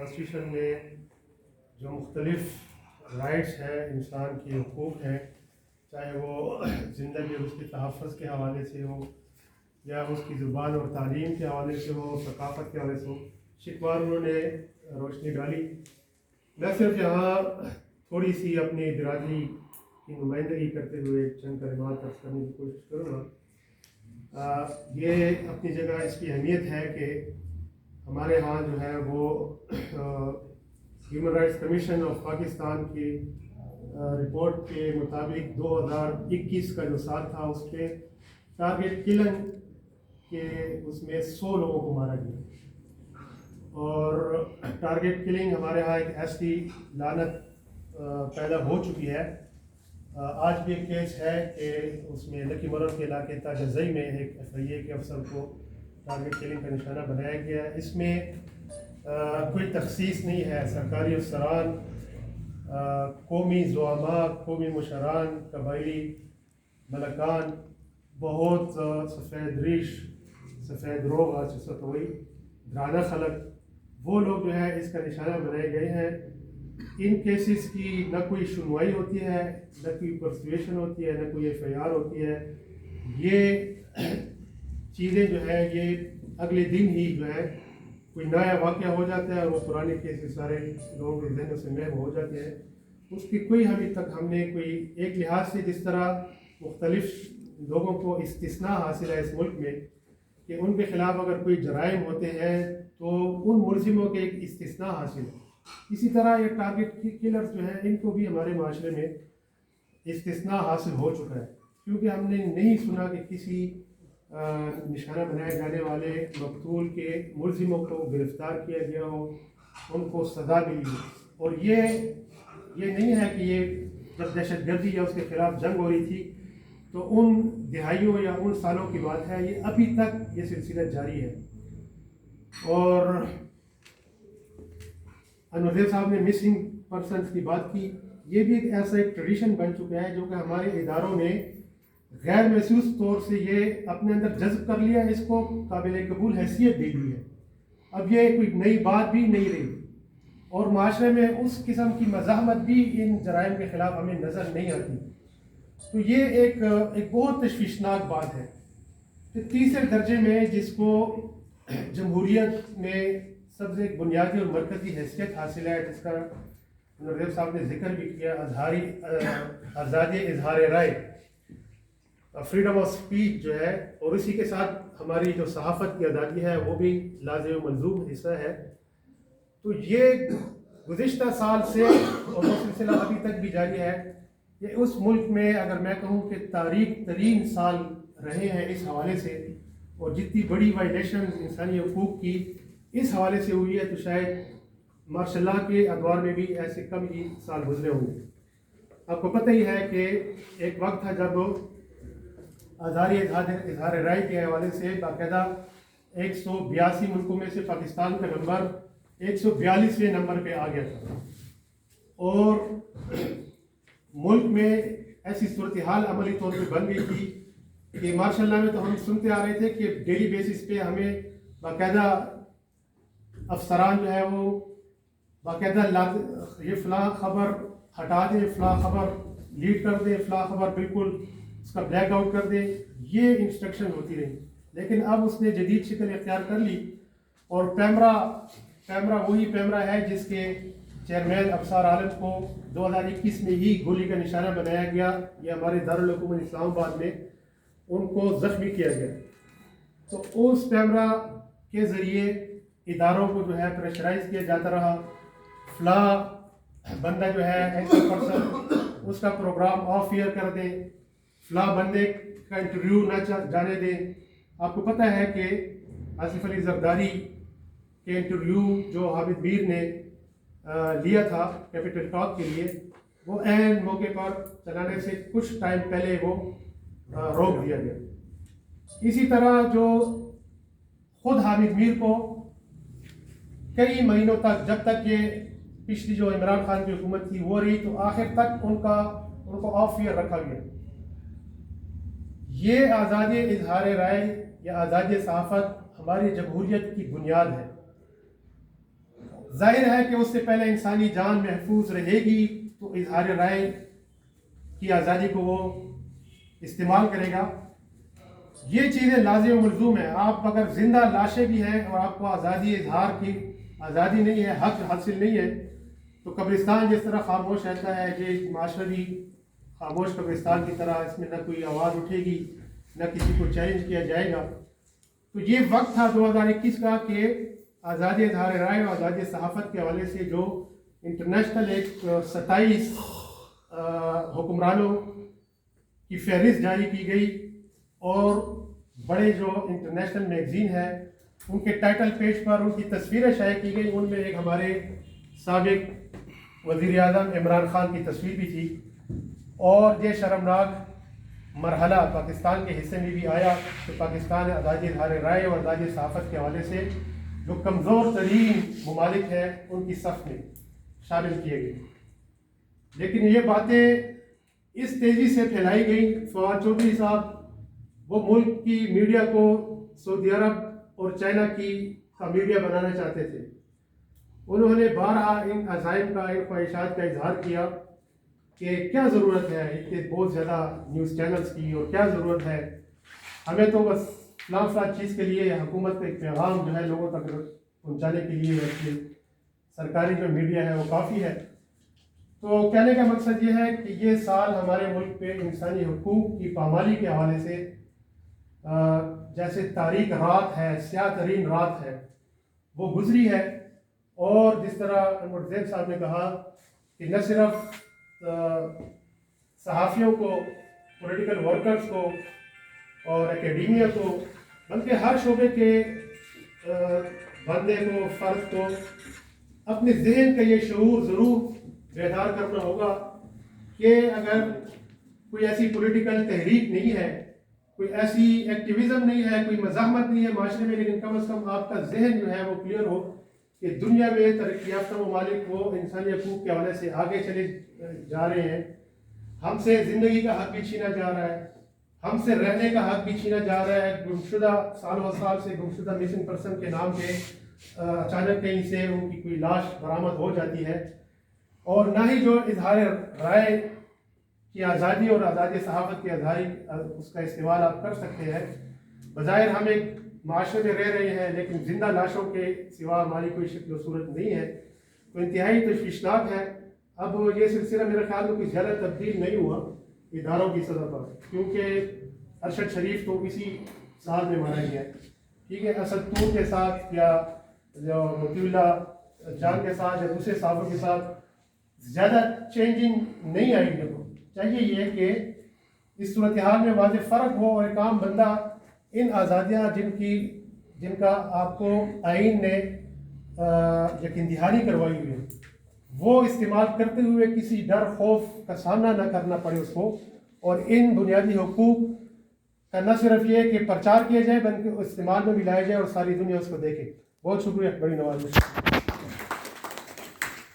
Constitution میں جو مختلف رائٹس ہیں، انسان کے حقوق ہیں، چاہے وہ زندگی اور اس کے تحفظ کے حوالے سے ہو یا اس کی زبان اور تعلیم کے حوالے سے ہو، ثقافت کے حوالے سے ہو، شکوار انہوں نے روشنی ڈالی۔ میں صرف یہاں تھوڑی سی اپنی برادری کی نمائندگی کرتے ہوئے چند کلمات عرض کرنے کی کوشش کروں گا۔ یہ اپنی جگہ اس کی اہمیت ہے کہ ہمارے ہاں جو ہے وہ human rights commission of Pakistan کی رپورٹ کے مطابق 2021 کا جو سال تھا اس پہ ٹارگیٹ کلنگ کے اس میں 100 لوگوں کو مارا گیا، اور ٹارگیٹ کلنگ ہمارے ہاں ایک ایسی لعنت پیدا ہو چکی ہے۔ آج بھی ایک کیس ہے کہ اس میں لکی مرم کے علاقے تاجزئی میں ایک FIA کے افسر کو ٹارگیٹ کلنگ کا نشانہ بنایا گیا ہے۔ اس میں کوئی تخصیص نہیں ہے، سرکاری افسران، قومی زعماء، قومی مشران، قبائلی ملکان، بہت سفید ریش، سفید روغ ہوئی درانہ خلق، وہ لوگ جو ہے اس کا نشانہ بنائے گئے ہیں۔ ان کیسز کی نہ کوئی سنوائی ہوتی ہے، نہ کوئی پرسیویشن ہوتی ہے، نہ کوئی FIR ہوتی ہے۔ یہ چیزیں جو ہے یہ اگلے دن ہی جو ہے کوئی نیا واقعہ ہو جاتا ہے اور وہ پرانے کیسز سارے لوگوں کے ذہنوں سے محو ہو جاتے ہیں۔ اس کی کوئی ابھی تک ہم نے کوئی ایک لحاظ سے جس طرح مختلف لوگوں کو استثناء حاصل ہے اس ملک میں کہ ان کے خلاف اگر کوئی جرائم ہوتے ہیں تو ان ملزموں کے ایک استثناء حاصل ہے، اسی طرح یہ ٹارگیٹ کلرز جو ہیں ان کو بھی ہمارے معاشرے میں استثناء حاصل ہو چکا ہے، کیونکہ ہم نے نہیں سنا کہ کسی نشانہ بنائے جانے والے مقتول کے ملزموں کو گرفتار کیا گیا ہو، ان کو سزا ملی ہو۔ اور یہ نہیں ہے کہ یہ جب دہشت گردی یا اس کے خلاف جنگ ہو رہی تھی تو ان دہائیوں یا ان سالوں کی بات ہے، یہ ابھی تک یہ سلسلہ جاری ہے۔ اور انور صاحب نے مسنگ پرسنس کی بات کی، یہ بھی ایک ایسا ایک ٹریڈیشن بن چکا ہے جو کہ ہمارے اداروں نے غیر محسوس طور سے یہ اپنے اندر جذب کر لیا ہے، اس کو قابل قبول حیثیت دے دی ہے۔ اب یہ کوئی نئی بات بھی نہیں رہی، اور معاشرے میں اس قسم کی مزاحمت بھی ان جرائم کے خلاف ہمیں نظر نہیں آتی۔ تو یہ ایک بہت تشویشناک بات ہے کہ تیسرے درجے میں جس کو جمہوریت میں سب سے ایک بنیادی اور مرکزی حیثیت حاصل ہے، جس کا نوریب صاحب نے ذکر بھی کیا، آزادی اظہار رائے، فریڈم آف سپیچ جو ہے، اور اسی کے ساتھ ہماری جو صحافت کی آزادی ہے وہ بھی لازم و ملزوم حصہ ہے۔ تو یہ گزشتہ سال سے اور وہ سلسلہ ابھی تک بھی جاری ہے۔ یہ اس ملک میں اگر میں کہوں کہ تاریک ترین سال رہے ہیں اس حوالے سے، اور جتنی بڑی وائلیشن انسانی حقوق کی اس حوالے سے ہوئی ہے تو شاید ماشاء اللہ کے ادوار میں بھی ایسے کم ہی سال گزرے ہوں گے۔ آپ کو پتہ ہی ہے کہ ایک وقت تھا جب آزادی اظہار رائے کے حوالے سے باقاعدہ 182 ملکوں میں سے پاکستان کا نمبر 142ویں نمبر پہ آ گیا تھا، اور ملک میں ایسی صورتحال عملی طور پہ بن گئی تھی کہ ماشاء اللہ میں تو ہم سنتے آ رہے تھے کہ ڈیلی بیسس پہ ہمیں باقاعدہ افسران جو ہے وہ باقاعدہ یہ فلاں خبر ہٹا دیں، فلاں خبر لیڈ کر دیں، فلاں خبر بالکل اس کا بلیک آؤٹ کر دیں، یہ انسٹرکشن ہوتی رہی۔ لیکن اب اس نے جدید شکل اختیار کر لی، اور پیمرا وہی پیمرا ہے جس کے چیئرمین ابصار عالم کو 2021 میں ہی گولی کا نشانہ بنایا گیا، یہ ہمارے دارالحکومت اسلام آباد میں ان کو زخمی کیا گیا۔ تو اس پیمرا کے ذریعے اداروں کو جو ہے پریشرائز کیا جاتا رہا، فلاں بندہ جو ہے ایسا پرسن اس کا پروگرام آف ایئر کر دیں، فلاں بندے کا انٹرویو نہ جانے دیں۔ آپ کو پتہ ہے کہ آصف علی زرداری کے انٹرویو جو حامد میر نے لیا تھا کیپٹل ٹاک کے لیے، وہ عین موقع پر چلانے سے کچھ ٹائم پہلے وہ روک دیا گیا۔ اسی طرح جو خود حامد میر کو کئی مہینوں تک، جب تک یہ پچھلی جو عمران خان کی حکومت تھی وہ رہی، تو آخر تک ان کو آف ایئر رکھا گیا۔ یہ آزادی اظہار رائے یا آزادی صحافت ہماری جمہوریت کی بنیاد ہے، ظاہر ہے کہ اس سے پہلے انسانی جان محفوظ رہے گی تو اظہار رائے کی آزادی کو وہ استعمال کرے گا. یہ چیزیں لازم و ملزوم ہیں. آپ اگر زندہ لاشیں بھی ہیں اور آپ کو آزادی اظہار کی آزادی نہیں ہے, حق حاصل نہیں ہے, تو قبرستان جس طرح خاموش رہتا ہے, یہ معاشرہ بھی خاموش قبرستان کی طرح, اس میں نہ کوئی آواز اٹھے گی, نہ کسی کو چیلنج کیا جائے گا. تو یہ وقت تھا 2021 کا کہ آزادی اظہار رائے اور آزادی صحافت کے حوالے سے جو انٹرنیشنل ایک 27 حکمرانوں کی فہرست جاری کی گئی, اور بڑے جو انٹرنیشنل میگزین ہے ان کے ٹائٹل پیج پر ان کی تصویریں شائع کی گئی. ان میں ایک ہمارے سابق وزیر اعظم عمران خان کی تصویر بھی تھی, اور یہ شرمناک مرحلہ پاکستان کے حصے میں بھی آیا کہ پاکستان آزادی اظہار رائے اور آزادی صحافت کے حوالے سے جو کمزور ترین ممالک ہیں ان کی صف میں شامل کیے گئے. لیکن یہ باتیں اس تیزی سے پھیلائی گئیں. فواد چودھری صاحب وہ ملک کی میڈیا کو سعودی عرب اور چائنا کی میڈیا بنانا چاہتے تھے. انہوں نے بارہا ان عزائم کا, ان خواہشات کا اظہار کیا کہ کیا ضرورت ہے اتنے بہت زیادہ نیوز چینلز کی, اور کیا ضرورت ہے, ہمیں تو بس فلاں چیز کے لیے حکومت کا ایک پیغام جو ہے لوگوں تک پہنچانے کے لیے سرکاری جو میڈیا ہے وہ کافی ہے. تو کہنے کا مقصد یہ ہے کہ یہ سال ہمارے ملک پہ انسانی حقوق کی پامالی کے حوالے سے جیسے تاریک رات ہے, سیاہ ترین رات ہے, وہ گزری ہے. اور جس طرح انور زید صاحب نے کہا کہ نہ صرف صحافیوں کو, پولیٹیکل ورکرز کو اور اکیڈیمیا کو, بلکہ ہر شعبے کے بندے کو, فرد کو اپنے ذہن کا یہ شعور ضرور بیدار کرنا ہوگا کہ اگر کوئی ایسی پولیٹیکل تحریک نہیں ہے, کوئی ایسی ایکٹیویزم نہیں ہے, کوئی مزاحمت نہیں ہے معاشرے میں, لیکن کم از کم آپ کا ذہن جو ہے وہ کلیئر ہو کہ دنیا میں ترقی یافتہ ممالک وہ انسانی حقوق کے حوالے سے آگے چلے جا رہے ہیں, ہم سے زندگی کا حق بھی چھینا جا رہا ہے, ہم سے رہنے کا حق بھی چھینا جا رہا ہے. گمشدہ سال و سال سے گمشدہ مسنگ پرسن کے نام پہ اچانک کہیں سے ان کی کوئی لاش برآمد ہو جاتی ہے, اور نہ ہی جو اظہار رائے کی آزادی اور آزادی صحافت کی آزادی اس کا استعمال آپ کر سکتے ہیں. بظاہر ہم ایک معاشرے میں رہ رہے ہیں, لیکن زندہ لاشوں کے سوا ہماری کوئی شکل و صورت نہیں ہے. تو انتہائی تشویشناک ہے. اب یہ سلسلہ میرے خیال میں کوئی زیادہ تبدیل نہیں ہوا اداروں کی سطح پر, کیونکہ ارشد شریف تو اسی سال میں مارا گیا ہے. ٹھیک ہے, اسد طور کے ساتھ یا جو مطیع اللہ جان کے ساتھ یا دوسرے صحابوں کے ساتھ زیادہ چینجنگ نہیں آئی ہے. چاہیے یہ کہ اس صورتحال میں واضح فرق ہو, اور ایک عام بندہ ان آزادیاں جن کا آپ کو آئین نے یقین دہانی کروائی ہوئی ہے وہ استعمال کرتے ہوئے کسی ڈر خوف کا سامنا نہ کرنا پڑے اس کو, اور ان بنیادی حقوق کا نہ صرف یہ کہ پرچار کیا جائے بلکہ استعمال میں بھی لایا جائے اور ساری دنیا اس کو دیکھے. بہت شکریہ, بڑی نوازش.